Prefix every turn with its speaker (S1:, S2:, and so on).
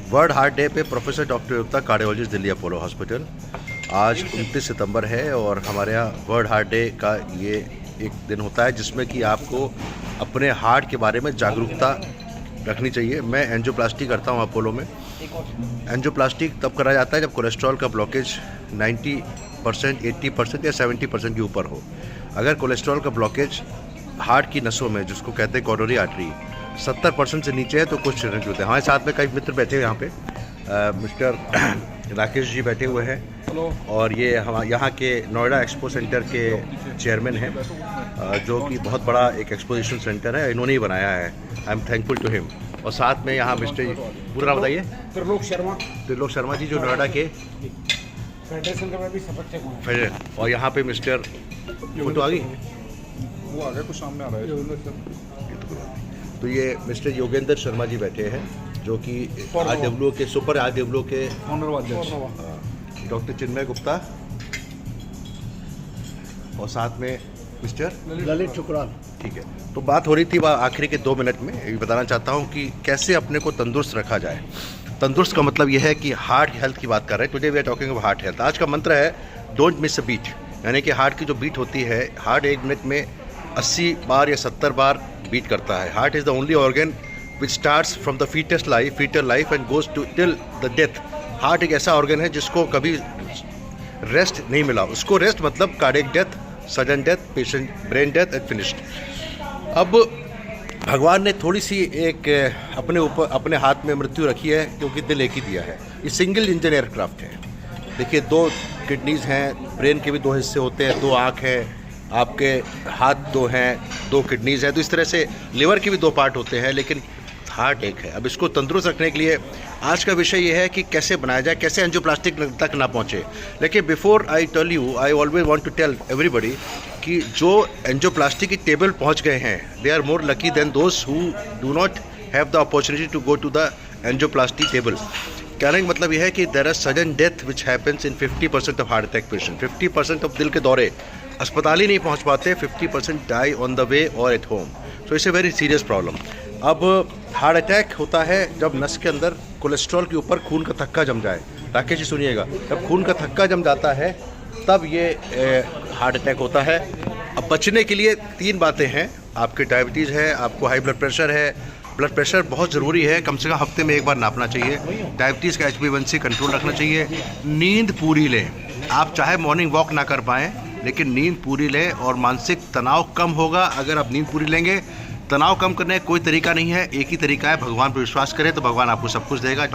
S1: World heart day पे professor doctor युक्ता cardiologist Delhi Apollo hospital. आज 29 सितंबर है और हमारे यहाँ वर्ल्ड हार्ट डे का ये एक दिन होता है जिसमें कि आपको अपने हार्ट के बारे में जागरूकता रखनी चाहिए। मैं एंजियोप्लास्टी करता हूँ अपोलो में। एंजियोप्लास्टी तब करा जाता है जब कोलेस्ट्रॉल का ब्लॉकेज 90%, 80% या 70% के ऊपर हो। अगर कोलेस्ट्रॉल का ब्लॉकेज हार्ट की नसों में, जिसको कहते हैं कोरोनरी आर्टरी, 70% से नीचे है तो कुछ चैलेंज होते हैं। हमारे साथ में कई मित्र बैठे हैं यहाँ पे। मिस्टर राकेश जी बैठे हुए हैं और ये हम यहाँ के नोएडा एक्सपो सेंटर के चेयरमैन हैं, जो कि बहुत बड़ा एक एक्सपोजिशन सेंटर है, इन्होंने ही बनाया है। I am thankful to him. और साथ में यहाँ मिस्टर, पूरा नाम बताइए। त्रिलोक शर्मा जी, जो नोएडा के
S2: फेडरेशन का मैं भी सदस्य हूँ।
S1: और यहाँ पे मिस्टर, फोटो आ गई,
S2: वो आ गया, कुछ सामने आ रहा है।
S1: तो ये मिस्टर योगेंद्र शर्मा जी बैठे हैं, जो कि RWO के सुपर RWO के डॉक्टर चिन्मय गुप्ता, और साथ में मिस्टर
S3: ललित शुक्रान।
S1: ठीक है। तो बात हो रही थी आखिरी के 2 मिनट में ये बताना चाहता हूँ कि कैसे अपने को तंदुरुस्त रखा जाए। तंदुरुस्त का मतलब यह है कि हार्ट हेल्थ की बात कर रहे हैं। Today we are talking about heart health. आज का मंत्र है डोंट मिस अ बीट, यानी कि हार्ट की जो बीट होती है, हार्ट 1 मिनट में 80 बार या 70 बार बीट करता है। Heart is the only organ which starts from the foetal life and goes to till the death. Heart एक ऐसा ऑर्गन है जिसको कभी रेस्ट नहीं मिला। उसको रेस्ट मतलब cardiac death, sudden death, patient brain death and finished. अब भगवान ने थोड़ी सी एक अपने हाथ में मृत्यु रखी है, क्योंकि दिल एक ही दिया है। ये सिंगल इंजन एयरक्राफ्ट है। देखिए, 2 किडनीज हैं, ब्रेन के भी 2 हिस्से होते हैं, 2 आँख है, आपके हाथ 2 हैं, 2 किडनीज हैं, तो इस तरह से लिवर के भी 2 पार्ट होते हैं, लेकिन हार्ट एक है। अब इसको तंदुरुस्त रखने के लिए आज का विषय ये है कि कैसे बनाया जाए, कैसे एंजियोप्लास्टिक तक ना पहुँचे। लेकिन before I tell you, I always want to tell everybody कि जो एंजियोप्लास्टिक की टेबल पहुँच गए हैं, they are more lucky than those who do not have the opportunity to go to the angioplasty table. कहने का मतलब यह है कि there are sudden death which happens in 50% of heart attack patient. 50% of दिल के दौरे अस्पताल ही नहीं पहुंच पाते। 50% डाई ऑन द वे और at home. So it's a very serious problem. अब हार्ट अटैक होता है जब नस के अंदर कोलेस्ट्रॉल के ऊपर खून का थक्का जम जाए। राकेश जी सुनिएगा, जब खून का थक्का जम जाता है तब ये हार्ट अटैक होता है। अब बचने के लिए 3 बातें हैं। आपके डायबिटीज़ है, आपको हाई ब्लड प्रेशर है। ब्लड प्रेशर बहुत ज़रूरी है, कम से कम हफ्ते में 1 बार नापना चाहिए। डायबिटीज़ का HbA1c कंट्रोल रखना चाहिए। नींद पूरी लें। आप चाहे मॉर्निंग वॉक ना कर पाएँ, लेकिन नींद पूरी लें और मानसिक तनाव कम होगा अगर आप नींद पूरी लेंगे। तनाव कम करने का कोई तरीका नहीं है, एक ही तरीका है, भगवान पर विश्वास करें तो भगवान आपको सब कुछ देगा।